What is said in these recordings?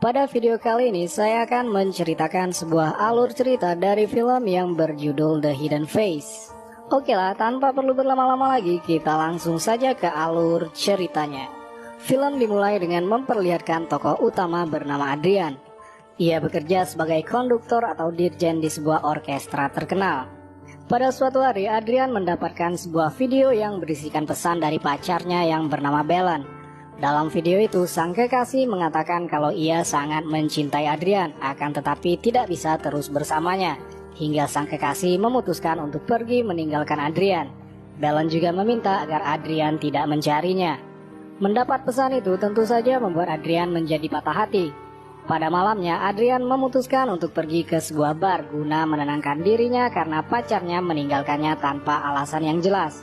Pada video kali ini saya akan menceritakan sebuah alur cerita dari film yang berjudul The Hidden Face. Oke lah, tanpa perlu berlama-lama lagi, kita langsung saja ke alur ceritanya. Film dimulai dengan memperlihatkan tokoh utama bernama Adrian. Ia bekerja sebagai konduktor atau dirjen di sebuah orkestra terkenal. Pada suatu hari, Adrian mendapatkan sebuah video yang berisikan pesan dari pacarnya yang bernama Belen. Dalam video itu, sang kekasih mengatakan kalau ia sangat mencintai Adrian, akan tetapi tidak bisa terus bersamanya, hingga sang kekasih memutuskan untuk pergi meninggalkan Adrian. Belen juga meminta agar Adrian tidak mencarinya. Mendapat pesan itu tentu saja membuat Adrian menjadi patah hati. Pada malamnya, Adrian memutuskan untuk pergi ke sebuah bar guna menenangkan dirinya karena pacarnya meninggalkannya tanpa alasan yang jelas.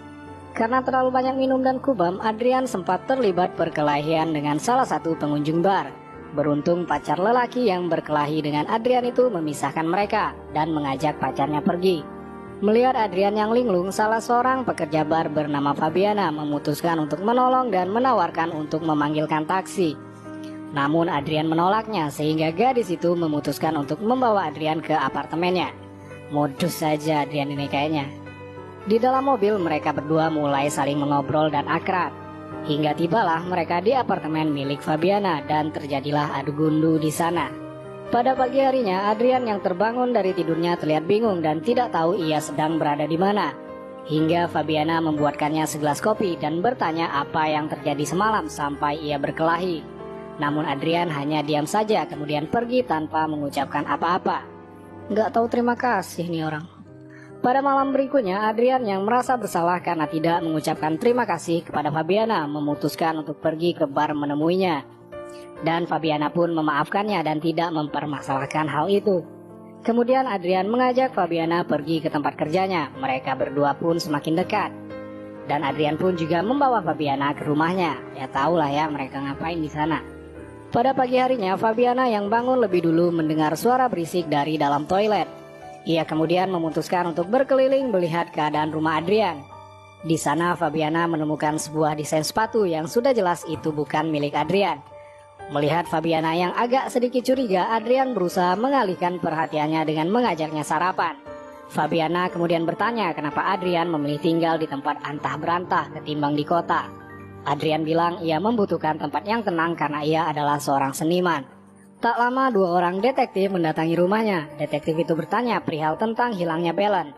Karena terlalu banyak minum dan kubam, Adrian sempat terlibat perkelahian dengan salah satu pengunjung bar. Beruntung pacar lelaki yang berkelahi dengan Adrian itu memisahkan mereka dan mengajak pacarnya pergi. Melihat Adrian yang linglung, salah seorang pekerja bar bernama Fabiana memutuskan untuk menolong dan menawarkan untuk memanggilkan taksi. Namun Adrian menolaknya sehingga gadis itu memutuskan untuk membawa Adrian ke apartemennya. Modus saja Adrian ini kayaknya. Di dalam mobil mereka berdua mulai saling mengobrol dan akrab. Hingga tibalah mereka di apartemen milik Fabiana dan terjadilah adu gundu di sana. Pada pagi harinya, Adrian yang terbangun dari tidurnya terlihat bingung dan tidak tahu ia sedang berada di mana. Hingga Fabiana membuatkannya segelas kopi dan bertanya apa yang terjadi semalam sampai ia berkelahi. Namun Adrian hanya diam saja kemudian pergi tanpa mengucapkan apa-apa. Nggak tahu terima kasih nih orang. Pada malam berikutnya, Adrian yang merasa bersalah karena tidak mengucapkan terima kasih kepada Fabiana memutuskan untuk pergi ke bar menemuinya. Dan Fabiana pun memaafkannya dan tidak mempermasalahkan hal itu. Kemudian Adrian mengajak Fabiana pergi ke tempat kerjanya. Mereka berdua pun semakin dekat. Dan Adrian pun juga membawa Fabiana ke rumahnya. Ya tahulah ya mereka ngapain di sana. Pada pagi harinya, Fabiana yang bangun lebih dulu mendengar suara berisik dari dalam toilet. Ia kemudian memutuskan untuk berkeliling melihat keadaan rumah Adrian. Di sana Fabiana menemukan sebuah desain sepatu yang sudah jelas itu bukan milik Adrian. Melihat Fabiana yang agak sedikit curiga, Adrian berusaha mengalihkan perhatiannya dengan mengajaknya sarapan. Fabiana kemudian bertanya kenapa Adrian memilih tinggal di tempat antah berantah ketimbang di kota. Adrian bilang ia membutuhkan tempat yang tenang karena ia adalah seorang seniman. Tak lama dua orang detektif mendatangi rumahnya. Detektif itu bertanya perihal tentang hilangnya Belen.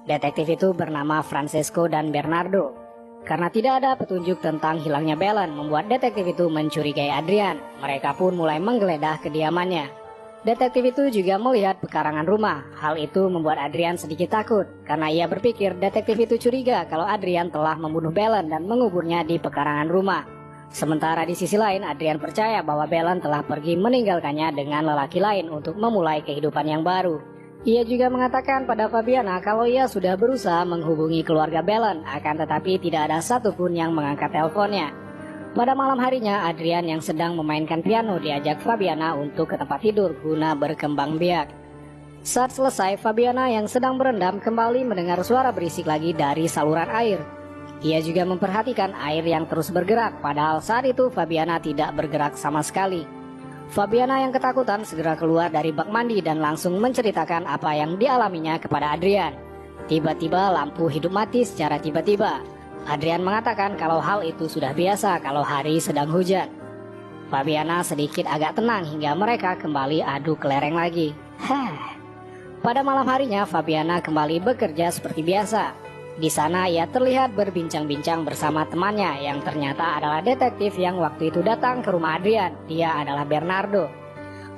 Detektif itu bernama Francesco dan Bernardo. Karena tidak ada petunjuk tentang hilangnya Belen, membuat detektif itu mencurigai Adrian. Mereka pun mulai menggeledah kediamannya. Detektif itu juga melihat pekarangan rumah. Hal itu membuat Adrian sedikit takut, karena ia berpikir detektif itu curiga kalau Adrian telah membunuh Belen dan menguburnya di pekarangan rumah. Sementara di sisi lain, Adrian percaya bahwa Belen telah pergi meninggalkannya dengan lelaki lain untuk memulai kehidupan yang baru. Ia juga mengatakan pada Fabiana kalau ia sudah berusaha menghubungi keluarga Belen, akan tetapi tidak ada satupun yang mengangkat teleponnya. Pada malam harinya, Adrian yang sedang memainkan piano diajak Fabiana untuk ke tempat tidur guna berkembang biak. Saat selesai, Fabiana yang sedang berendam kembali mendengar suara berisik lagi dari saluran air. Ia juga memperhatikan air yang terus bergerak, padahal saat itu Fabiana tidak bergerak sama sekali. Fabiana yang ketakutan segera keluar dari bak mandi dan langsung menceritakan apa yang dialaminya kepada Adrian. Tiba-tiba lampu hidup mati secara tiba-tiba. Adrian mengatakan kalau hal itu sudah biasa kalau hari sedang hujan. Fabiana sedikit agak tenang hingga mereka kembali adu kelereng lagi. Pada malam harinya Fabiana kembali bekerja seperti biasa. Di sana ia terlihat berbincang-bincang bersama temannya yang ternyata adalah detektif yang waktu itu datang ke rumah Adrian. Dia adalah Bernardo.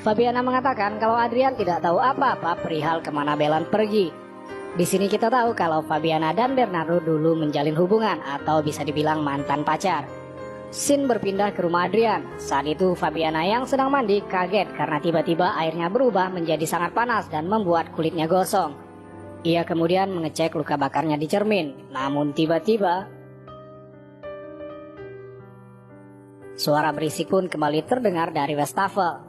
Fabiana mengatakan kalau Adrian tidak tahu apa-apa perihal kemana Belen pergi. Di sini kita tahu kalau Fabiana dan Bernardo dulu menjalin hubungan atau bisa dibilang mantan pacar. Scene berpindah ke rumah Adrian. Saat itu Fabiana yang sedang mandi kaget karena tiba-tiba airnya berubah menjadi sangat panas dan membuat kulitnya gosong. Ia kemudian mengecek luka bakarnya di cermin, namun tiba-tiba suara berisik pun kembali terdengar dari wastafel.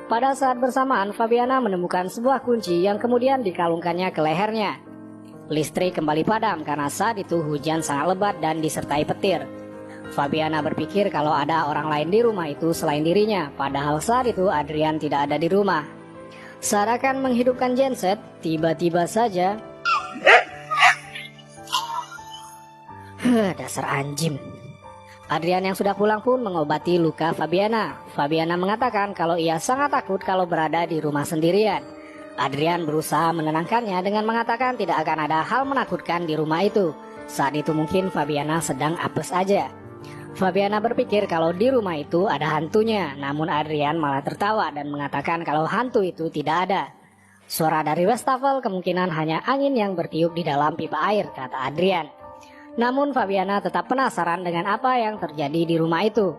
Pada saat bersamaan, Fabiana menemukan sebuah kunci yang kemudian dikalungkannya ke lehernya. Listrik kembali padam karena saat itu hujan sangat lebat dan disertai petir. Fabiana berpikir kalau ada orang lain di rumah itu selain dirinya, padahal saat itu Adrian tidak ada di rumah. Saat akan menghidupkan genset, tiba-tiba saja dasar anjing. Adrian yang sudah pulang pun mengobati luka Fabiana. Fabiana mengatakan kalau ia sangat takut kalau berada di rumah sendirian. Adrian berusaha menenangkannya dengan mengatakan tidak akan ada hal menakutkan di rumah itu. Saat itu mungkin Fabiana sedang apes aja. Fabiana berpikir kalau di rumah itu ada hantunya, namun Adrian malah tertawa dan mengatakan kalau hantu itu tidak ada. Suara dari wastafel kemungkinan hanya angin yang bertiup di dalam pipa air, kata Adrian. Namun Fabiana tetap penasaran dengan apa yang terjadi di rumah itu.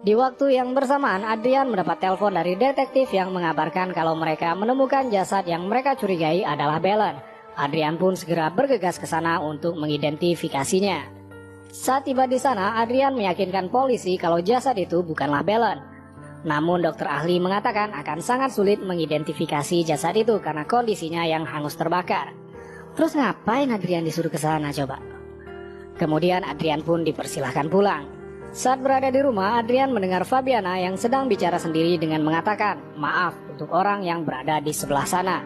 Di waktu yang bersamaan, Adrian mendapat telepon dari detektif yang mengabarkan kalau mereka menemukan jasad yang mereka curigai adalah Belen. Adrian pun segera bergegas ke sana untuk mengidentifikasinya. Saat tiba di sana, Adrian meyakinkan polisi kalau jasad itu bukanlah Belen. Namun dokter ahli mengatakan akan sangat sulit mengidentifikasi jasad itu karena kondisinya yang hangus terbakar. Terus ngapain Adrian disuruh ke sana coba? Kemudian Adrian pun dipersilahkan pulang. Saat berada di rumah, Adrian mendengar Fabiana yang sedang bicara sendiri dengan mengatakan maaf untuk orang yang berada di sebelah sana.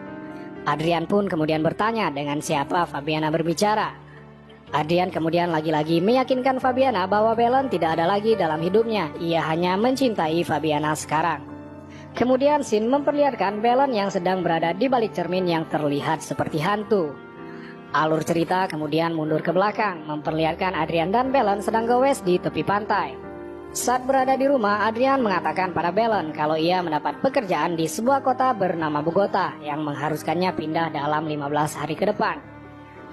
Adrian pun kemudian bertanya dengan siapa Fabiana berbicara. Adrian kemudian lagi-lagi meyakinkan Fabiana bahwa Belen tidak ada lagi dalam hidupnya. Ia hanya mencintai Fabiana sekarang. Kemudian scene memperlihatkan Belen yang sedang berada di balik cermin yang terlihat seperti hantu. Alur cerita kemudian mundur ke belakang, memperlihatkan Adrian dan Belen sedang goes di tepi pantai. Saat berada di rumah, Adrian mengatakan pada Belen kalau ia mendapat pekerjaan di sebuah kota bernama Bogota yang mengharuskannya pindah dalam 15 hari ke depan.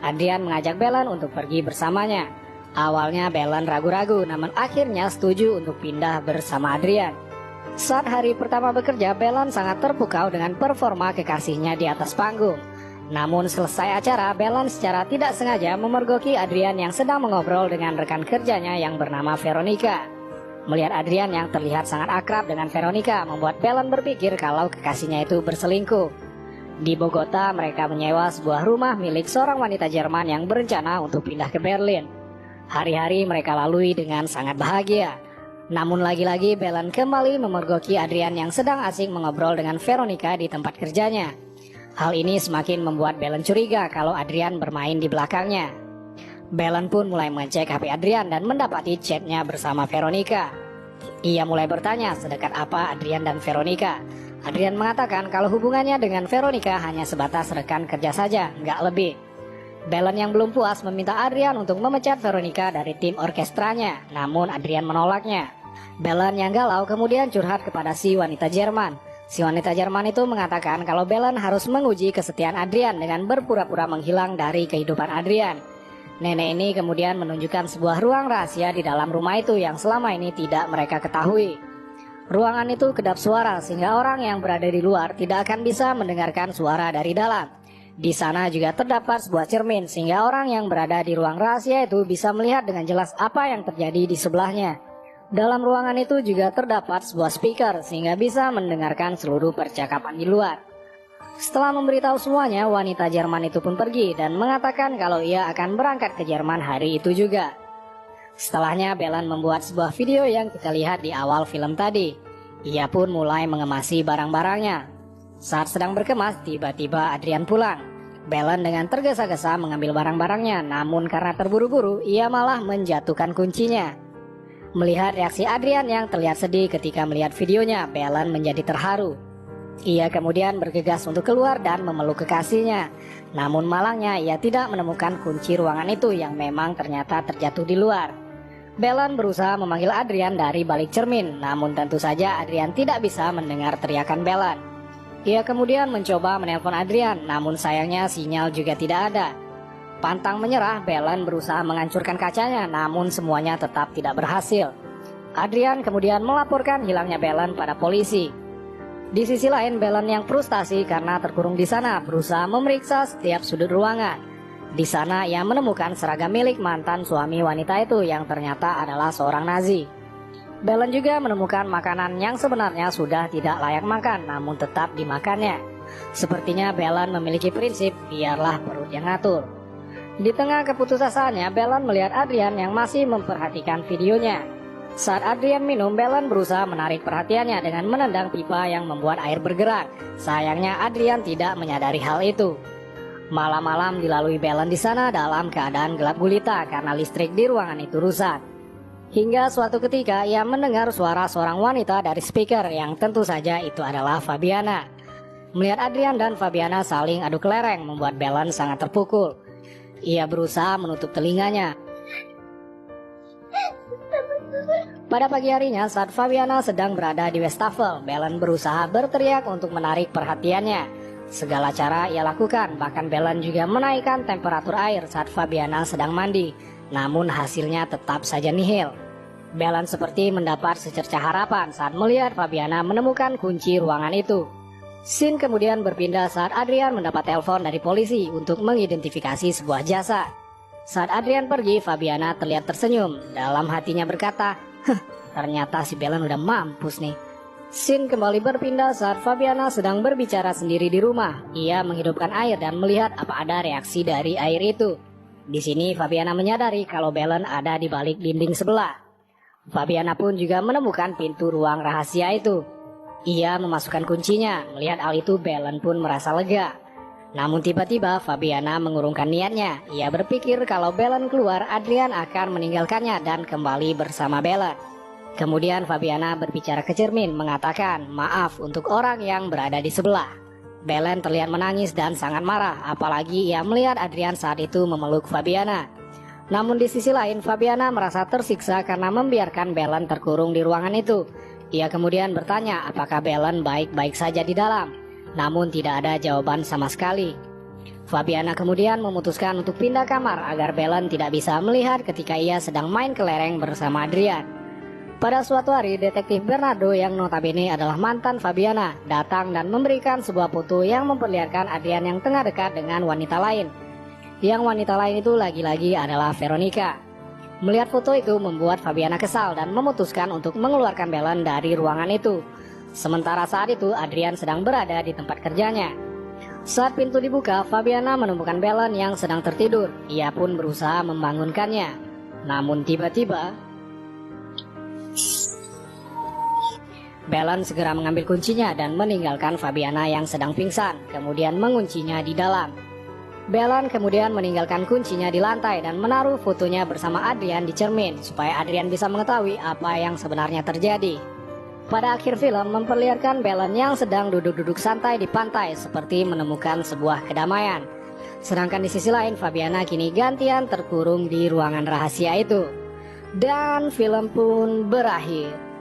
Adrian mengajak Belen untuk pergi bersamanya. Awalnya Belen ragu-ragu, namun akhirnya setuju untuk pindah bersama Adrian. Saat hari pertama bekerja, Belen sangat terpukau dengan performa kekasihnya di atas panggung. Namun selesai acara, Belen secara tidak sengaja memergoki Adrian yang sedang mengobrol dengan rekan kerjanya yang bernama Veronica. Melihat Adrian yang terlihat sangat akrab dengan Veronica membuat Belen berpikir kalau kekasihnya itu berselingkuh. Di Bogota, mereka menyewa sebuah rumah milik seorang wanita Jerman yang berencana untuk pindah ke Berlin. Hari-hari mereka lalui dengan sangat bahagia. Namun lagi-lagi Belen kembali memergoki Adrian yang sedang asik mengobrol dengan Veronica di tempat kerjanya. Hal ini semakin membuat Belen curiga kalau Adrian bermain di belakangnya. Belen pun mulai mengecek HP Adrian dan mendapati chatnya bersama Veronica. Ia mulai bertanya sedekat apa Adrian dan Veronica. Adrian mengatakan kalau hubungannya dengan Veronica hanya sebatas rekan kerja saja, nggak lebih. Belen yang belum puas meminta Adrian untuk memecat Veronica dari tim orkestranya, namun Adrian menolaknya. Belen yang galau kemudian curhat kepada si wanita Jerman. Si wanita Jerman itu mengatakan kalau Belen harus menguji kesetiaan Adrian dengan berpura-pura menghilang dari kehidupan Adrian. Nenek ini kemudian menunjukkan sebuah ruang rahasia di dalam rumah itu yang selama ini tidak mereka ketahui. Ruangan itu kedap suara sehingga orang yang berada di luar tidak akan bisa mendengarkan suara dari dalam. Di sana juga terdapat sebuah cermin sehingga orang yang berada di ruang rahasia itu bisa melihat dengan jelas apa yang terjadi di sebelahnya. Dalam ruangan itu juga terdapat sebuah speaker sehingga bisa mendengarkan seluruh percakapan di luar. Setelah memberitahu semuanya, wanita Jerman itu pun pergi dan mengatakan kalau ia akan berangkat ke Jerman hari itu juga. Setelahnya Belen membuat sebuah video yang kita lihat di awal film tadi. Ia pun mulai mengemasi barang-barangnya. Saat sedang berkemas, tiba-tiba Adrian pulang. Belen dengan tergesa-gesa mengambil barang-barangnya, namun karena terburu-buru, ia malah menjatuhkan kuncinya. Melihat reaksi Adrian yang terlihat sedih ketika melihat videonya, Belen menjadi terharu. Ia kemudian bergegas untuk keluar dan memeluk kekasihnya. Namun malangnya ia tidak menemukan kunci ruangan itu yang memang ternyata terjatuh di luar. Belen berusaha memanggil Adrian dari balik cermin, namun tentu saja Adrian tidak bisa mendengar teriakan Belen. Ia kemudian mencoba menelpon Adrian, namun sayangnya sinyal juga tidak ada. Pantang menyerah, Belen berusaha menghancurkan kacanya, namun semuanya tetap tidak berhasil. Adrian kemudian melaporkan hilangnya Belen pada polisi. Di sisi lain, Belen yang frustasi karena terkurung di sana berusaha memeriksa setiap sudut ruangan. Di sana ia menemukan seragam milik mantan suami wanita itu yang ternyata adalah seorang Nazi. Belen juga menemukan makanan yang sebenarnya sudah tidak layak makan, namun tetap dimakannya. Sepertinya Belen memiliki prinsip biarlah perut yang ngatur. Di tengah keputusasanya, Belen melihat Adrian yang masih memperhatikan videonya. Saat Adrian minum, Belen berusaha menarik perhatiannya dengan menendang pipa yang membuat air bergerak. Sayangnya Adrian tidak menyadari hal itu. Malam-malam dilalui Belen di sana dalam keadaan gelap gulita karena listrik di ruangan itu rusak. Hingga suatu ketika ia mendengar suara seorang wanita dari speaker yang tentu saja itu adalah Fabiana. Melihat Adrian dan Fabiana saling adu kelereng membuat Belen sangat terpukul. Ia berusaha menutup telinganya. Pada pagi harinya saat Fabiana sedang berada di wastafel, Belen berusaha berteriak untuk menarik perhatiannya. Segala cara ia lakukan, bahkan Belen juga menaikkan temperatur air saat Fabiana sedang mandi. Namun hasilnya tetap saja nihil. Belen seperti mendapat secercah harapan saat melihat Fabiana menemukan kunci ruangan itu. Scene kemudian berpindah saat Adrian mendapat telepon dari polisi untuk mengidentifikasi sebuah jasad. Saat Adrian pergi, Fabiana terlihat tersenyum. Dalam hatinya berkata, ternyata si Belen udah mampus nih. Scene kembali berpindah saat Fabiana sedang berbicara sendiri di rumah. Ia menghidupkan air dan melihat apa ada reaksi dari air itu. Di sini Fabiana menyadari kalau Belen ada di balik dinding sebelah. Fabiana pun juga menemukan pintu ruang rahasia itu. Ia memasukkan kuncinya. Melihat hal itu, Belen pun merasa lega. Namun tiba-tiba Fabiana mengurungkan niatnya. Ia berpikir kalau Belen keluar, Adrian akan meninggalkannya dan kembali bersama Belen. Kemudian Fabiana berbicara ke cermin mengatakan maaf untuk orang yang berada di sebelah. Belen terlihat menangis dan sangat marah, apalagi ia melihat Adrian saat itu memeluk Fabiana. Namun di sisi lain Fabiana merasa tersiksa karena membiarkan Belen terkurung di ruangan itu. Ia kemudian bertanya apakah Belen baik-baik saja di dalam. Namun tidak ada jawaban sama sekali. Fabiana kemudian memutuskan untuk pindah kamar agar Belen tidak bisa melihat ketika ia sedang main kelereng bersama Adrian. Pada suatu hari, detektif Bernardo yang notabene adalah mantan Fabiana datang dan memberikan sebuah foto yang memperlihatkan Adrian yang tengah dekat dengan wanita lain. Yang wanita lain itu lagi-lagi adalah Veronica. Melihat foto itu membuat Fabiana kesal dan memutuskan untuk mengeluarkan Belen dari ruangan itu. Sementara saat itu Adrian sedang berada di tempat kerjanya. Saat pintu dibuka, Fabiana menemukan Belen yang sedang tertidur. Ia pun berusaha membangunkannya. Namun tiba-tiba Belen segera mengambil kuncinya dan meninggalkan Fabiana yang sedang pingsan, kemudian menguncinya di dalam. Belen kemudian meninggalkan kuncinya di lantai dan menaruh fotonya bersama Adrian di cermin supaya Adrian bisa mengetahui apa yang sebenarnya terjadi. Pada akhir film memperlihatkan Belen yang sedang duduk-duduk santai di pantai seperti menemukan sebuah kedamaian. Sedangkan di sisi lain Fabiana kini gantian terkurung di ruangan rahasia itu. Dan film pun berakhir.